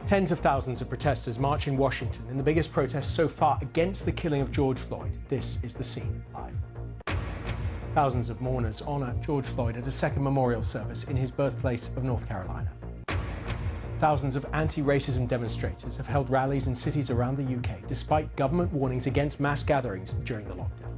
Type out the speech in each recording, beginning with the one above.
Tens of thousands of protesters march in Washington in the biggest protest so far against the killing of George Floyd. This is The Scene live. Thousands of mourners honour George Floyd at a second memorial service in his birthplace of North Carolina. Thousands of anti-racism demonstrators have held rallies in cities around the UK despite government warnings against mass gatherings during the lockdown.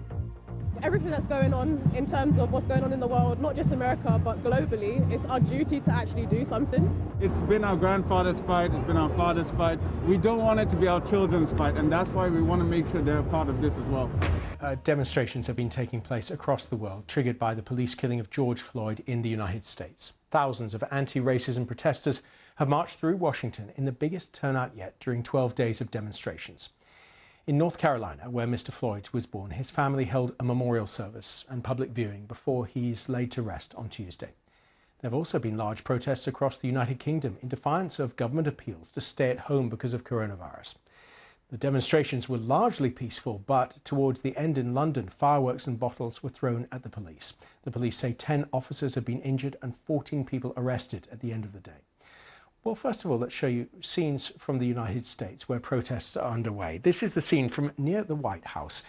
Everything that's going on in terms of what's going on in the world, not just America, but globally, it's our duty to actually do something. It's been our grandfather's fight, it's been our father's fight. We don't want it to be our children's fight, and that's why we want to make sure they're a part of this as well. Demonstrations have been taking place across the world, triggered by the police killing of George Floyd in the United States. Thousands of anti-racism protesters have marched through Washington in the biggest turnout yet during 12 days of demonstrations. In North Carolina, where Mr. Floyd was born, his family held a memorial service and public viewing before he is laid to rest on Tuesday. There have also been large protests across the United Kingdom in defiance of government appeals to stay at home because of coronavirus. The demonstrations were largely peaceful, but towards the end in London, fireworks and bottles were thrown at the police. The police say 10 officers have been injured and 14 people arrested at the end of the day. Well, first of all, let's show you scenes from the United States where protests are underway. This is the scene from near the White House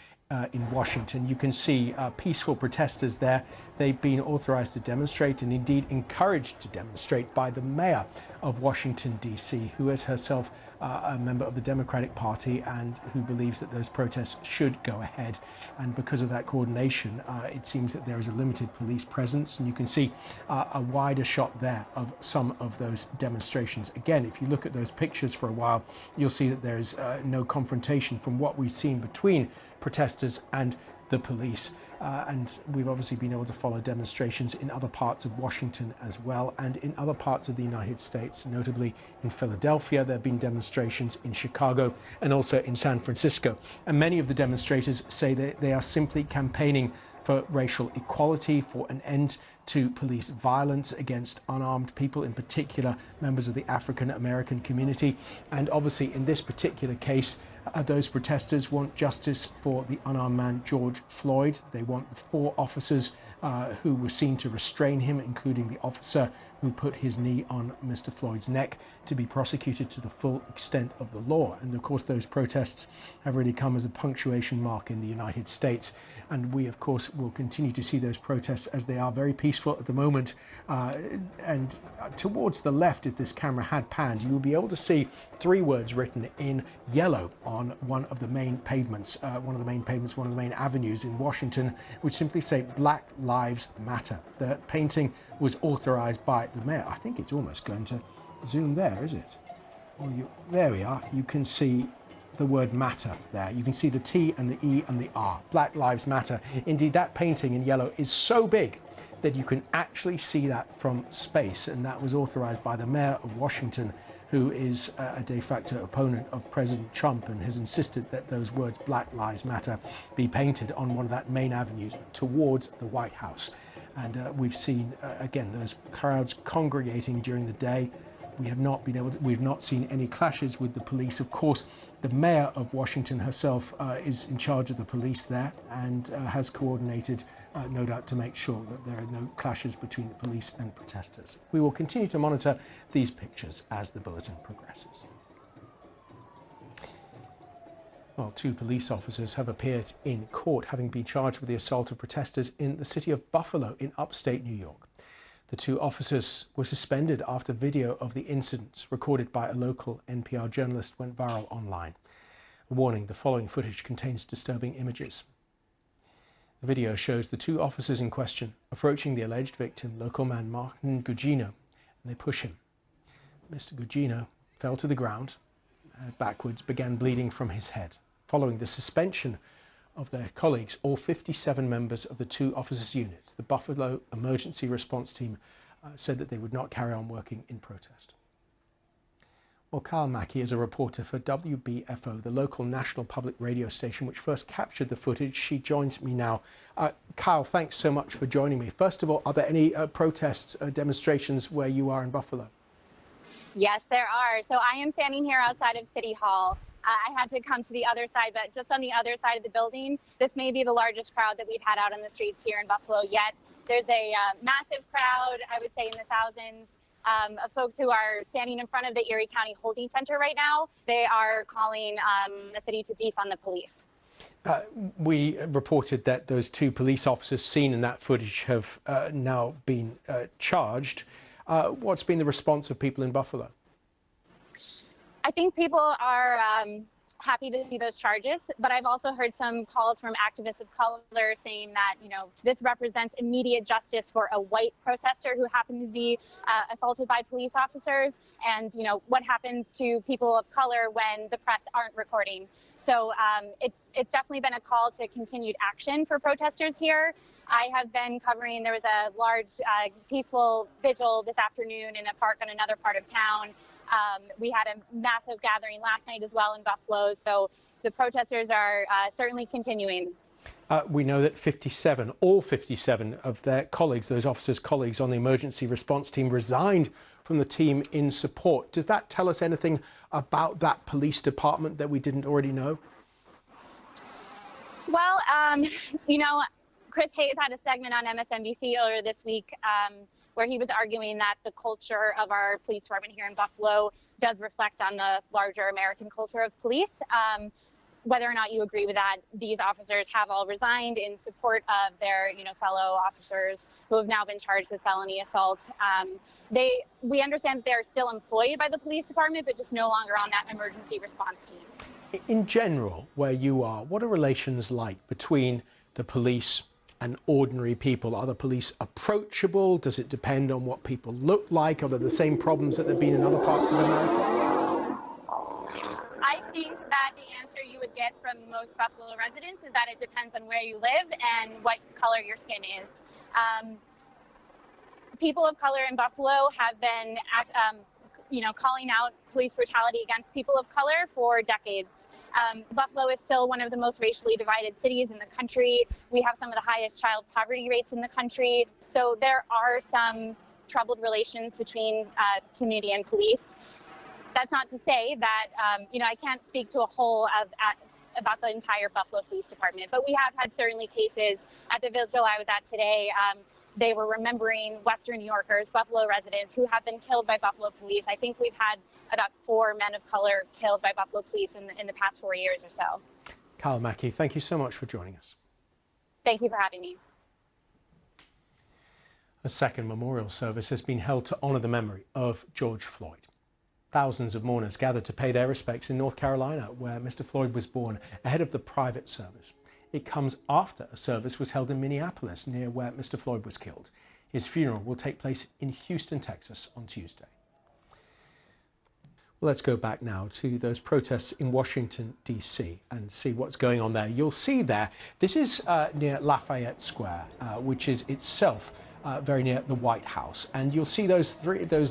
in Washington. You can see peaceful protesters there. They've been authorized to demonstrate and indeed encouraged to demonstrate by the mayor of Washington, D.C., who is herself a member of the Democratic Party and who believes that those protests should go ahead. And because of that coordination, it seems that there is a limited police presence. And you can see a wider shot there of some of those demonstrations. Again, if you look at those pictures for a while, you'll see that there is no confrontation from what we've seen between protesters and the police. And we've obviously been able to follow demonstrations in other parts of Washington as well, and in other parts of the United States, notably in Philadelphia. There have been demonstrations in Chicago and also in San Francisco. And many of the demonstrators say that they are simply campaigning for racial equality, for an end to police violence against unarmed people, in particular members of the African American community. And obviously in this particular case, those protesters want justice for the unarmed man George Floyd. They want the 4 officers who were seen to restrain him, including the officer who put his knee on Mr. Floyd's neck, to be prosecuted to the full extent of the law. And of course, those protests have really come as a punctuation mark in the United States. And we, of course, will continue to see those protests as they are very peaceful at the moment. And towards the left, if this camera had panned, you will be able to see 3 words written in yellow on one of the main pavements, one of the main avenues in Washington, which simply say Black Lives Matter. The painting was authorized by the mayor. I think it's almost going to zoom there, is it? Well, there we are. You can see the word matter there. You can see the T and the E and the R. Black Lives Matter. Indeed, that painting in yellow is so big that you can actually see that from space, and that was authorized by the mayor of Washington, who is a de facto opponent of President Trump and has insisted that those words, Black Lives Matter, be painted on one of that main avenues towards the White House. And we've seen, again, those crowds congregating during the day. We've not seen any clashes with the police. Of course, the mayor of Washington herself is in charge of the police there and has coordinated, no doubt, to make sure that there are no clashes between the police and protesters. We will continue to monitor these pictures as the bulletin progresses. Well, 2 police officers have appeared in court, having been charged with the assault of protesters in the city of Buffalo in upstate New York. The 2 officers were suspended after video of the incidents recorded by a local NPR journalist went viral online. A warning: the following footage contains disturbing images. The video shows the 2 officers in question approaching the alleged victim, local man Martin Gugino, and they push him. Mr. Gugino fell to the ground, backwards, began bleeding from his head. Following the suspension of their colleagues, all 57 members of the 2 officers' units, the Buffalo Emergency Response Team, said that they would not carry on working in protest. Well, Kyle Mackey is a reporter for WBFO, the local national public radio station which first captured the footage. She joins me now. Kyle, thanks so much for joining me. First of all, are there any protests, demonstrations where you are in Buffalo? Yes, there are. So I am standing here outside of City Hall. I had to come to the other side, but just on the other side of the building, this may be the largest crowd that we've had out on the streets here in Buffalo yet. There's a massive crowd, I would say in the thousands, of folks who are standing in front of the Erie County Holding Center right now. They are calling the city to defund the police. We reported that those 2 police officers seen in that footage have now been charged. What's been the response of people in Buffalo? I think people are happy to see those charges, but I've also heard some calls from activists of color saying that, this represents immediate justice for a white protester who happened to be assaulted by police officers, and, what happens to people of color when the press aren't recording. So it's definitely been a call to continued action for protesters here. I have been covering, there was a large peaceful vigil this afternoon in a park on another part of town. We had a massive gathering last night as well in Buffalo. So the protesters are certainly continuing. We know that all 57 of their colleagues, those officers' colleagues on the emergency response team, resigned from the team in support. Does that tell us anything about that police department that we didn't already know? Well, Chris Hayes had a segment on MSNBC earlier this week where he was arguing that the culture of our police department here in Buffalo does reflect on the larger American culture of police. Whether or not you agree with that, these officers have all resigned in support of their, fellow officers who have now been charged with felony assault. We understand that they're still employed by the police department, but just no longer on that emergency response team. In general, where you are, what are relations like between the police and ordinary people? Are the police approachable? Does it depend on what people look like? Are there the same problems that there have been in other parts of America? I think that the answer you would get from most Buffalo residents is that it depends on where you live and what color your skin is. People of color in Buffalo have been, calling out police brutality against people of color for decades. Buffalo is still one of the most racially divided cities in the country. We have some of the highest child poverty rates in the country. So there are some troubled relations between community and police. That's not to say that, I can't speak to a whole about the entire Buffalo Police Department, but we have had certainly cases at the vigil I was at today. They were remembering Western New Yorkers, Buffalo residents who have been killed by Buffalo police. I think we've had about 4 men of color killed by Buffalo police in the past 4 years or so. Kyle Mackey, thank you so much for joining us. Thank you for having me. A second memorial service has been held to honour the memory of George Floyd. Thousands of mourners gathered to pay their respects in North Carolina, where Mr. Floyd was born, ahead of the private service. It comes after a service was held in Minneapolis, near where Mr. Floyd was killed. His funeral will take place in Houston, Texas on Tuesday. Well, let's go back now to those protests in Washington, D.C. and see what's going on there. You'll see there, this is near Lafayette Square, which is itself very near the White House. And you'll see those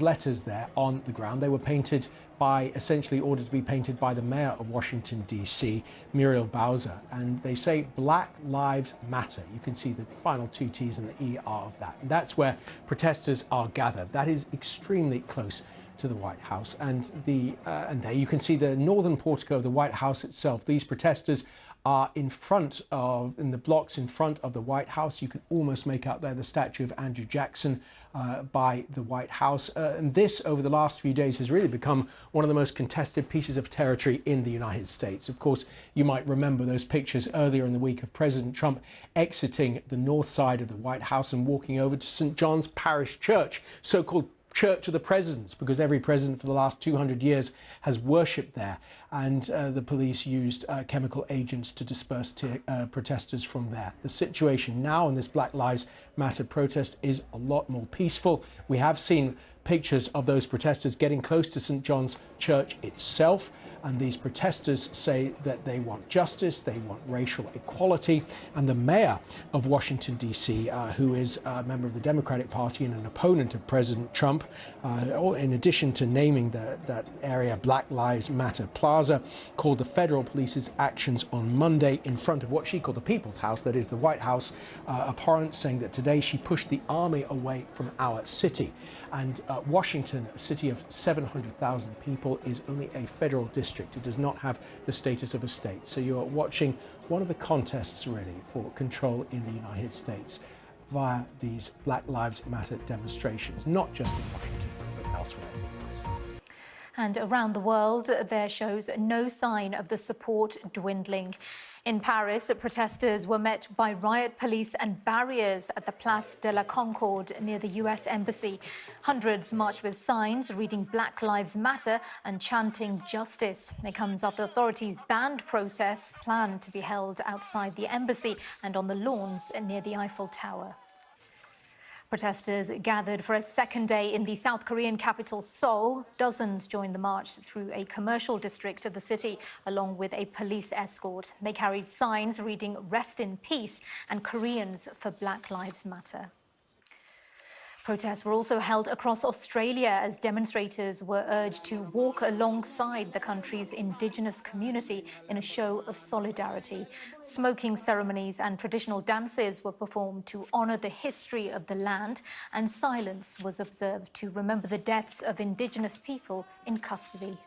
letters there on the ground. They were painted essentially ordered to be painted by the mayor of Washington, D.C., Muriel Bowser. And they say Black Lives Matter. You can see the final 2 T's and the ER of that. And that's where protesters are gathered. That is extremely close to the White House. And there you can see the northern portico of the White House itself. These protesters are in the blocks in front of the White House. You can almost make out there the statue of Andrew Jackson by the White House. And this, over the last few days, has really become one of the most contested pieces of territory in the United States. Of course, you might remember those pictures earlier in the week of President Trump exiting the north side of the White House and walking over to St. John's Parish Church, so-called Church of the Presidents, because every president for the last 200 years has worshipped there. And the police used chemical agents to disperse protesters from there. The situation now in this Black Lives Matter protest is a lot more peaceful. We have seen pictures of those protesters getting close to St. John's Church itself. And these protesters say that they want justice, they want racial equality. And the mayor of Washington, D.C., who is a member of the Democratic Party and an opponent of President Trump, in addition to naming that area Black Lives Matter Plaza, called the federal police's actions on Monday in front of what she called the People's House, that is the White House, abhorrent, saying that today she pushed the army away from our city. And Washington, a city of 700,000 people, is only a federal district. It does not have the status of a state. So you are watching one of the contests, really, for control in the United States via these Black Lives Matter demonstrations, not just in Washington, but elsewhere in the US. And around the world, there shows no sign of the support dwindling. In Paris, protesters were met by riot police and barriers at the Place de la Concorde near the US Embassy. Hundreds marched with signs reading Black Lives Matter and chanting justice. It comes after authorities banned protests planned to be held outside the embassy and on the lawns near the Eiffel Tower. Protesters gathered for a second day in the South Korean capital, Seoul. Dozens joined the march through a commercial district of the city, along with a police escort. They carried signs reading "Rest in Peace" and "Koreans for Black Lives Matter." Protests were also held across Australia as demonstrators were urged to walk alongside the country's indigenous community in a show of solidarity. Smoking ceremonies and traditional dances were performed to honour the history of the land, and silence was observed to remember the deaths of indigenous people in custody.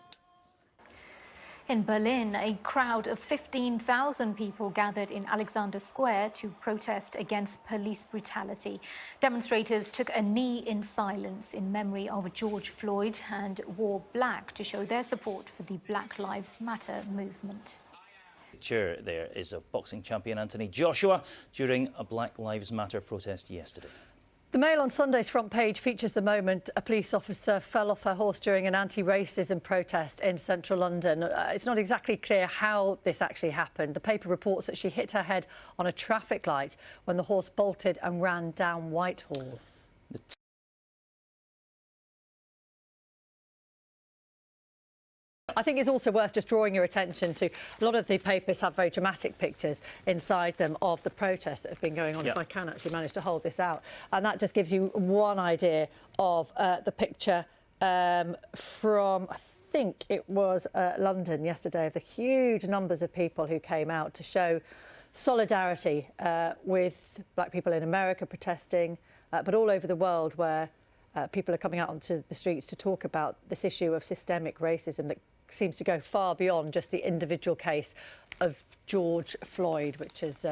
In Berlin, a crowd of 15,000 people gathered in Alexander Square to protest against police brutality. Demonstrators took a knee in silence in memory of George Floyd and wore black to show their support for the Black Lives Matter movement. Picture there is of boxing champion Anthony Joshua during a Black Lives Matter protest yesterday. The Mail on Sunday's front page features the moment a police officer fell off her horse during an anti-racism protest in central London. It's not exactly clear how this actually happened. The paper reports that she hit her head on a traffic light when the horse bolted and ran down Whitehall. I think it's also worth just drawing your attention to a lot of the papers have very dramatic pictures inside them of the protests that have been going on. Yep. If I can actually manage to hold this out. And that just gives you one idea of the picture from, I think it was London yesterday, of the huge numbers of people who came out to show solidarity with black people in America protesting, but all over the world where people are coming out onto the streets to talk about this issue of systemic racism that seems to go far beyond just the individual case of George Floyd, which has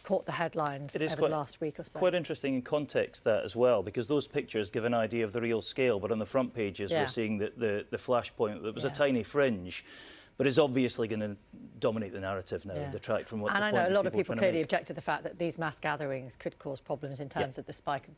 caught the headlines over the last week or so. Quite interesting in context that as well, because those pictures give an idea of the real scale, but on the front pages we're seeing the flashpoint that was a tiny fringe, but is obviously going to dominate the narrative now and detract from what the point is. And I know a lot of people clearly object to the fact that these mass gatherings could cause problems in terms of the spike of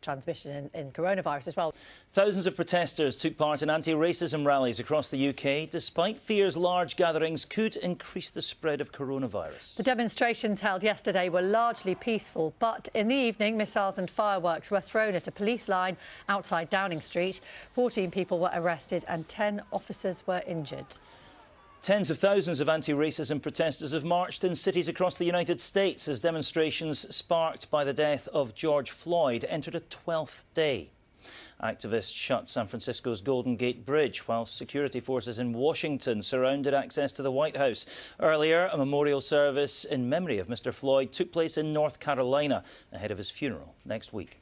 transmission in coronavirus as well. Thousands of protesters took part in anti-racism rallies across the UK, despite fears large gatherings could increase the spread of coronavirus. The demonstrations held yesterday were largely peaceful, but in the evening, missiles and fireworks were thrown at a police line outside Downing Street. 14 people were arrested and 10 officers were injured. Tens of thousands of anti-racism protesters have marched in cities across the United States as demonstrations sparked by the death of George Floyd entered a 12th day. Activists shut San Francisco's Golden Gate Bridge, while security forces in Washington surrounded access to the White House. Earlier, a memorial service in memory of Mr. Floyd took place in North Carolina ahead of his funeral next week.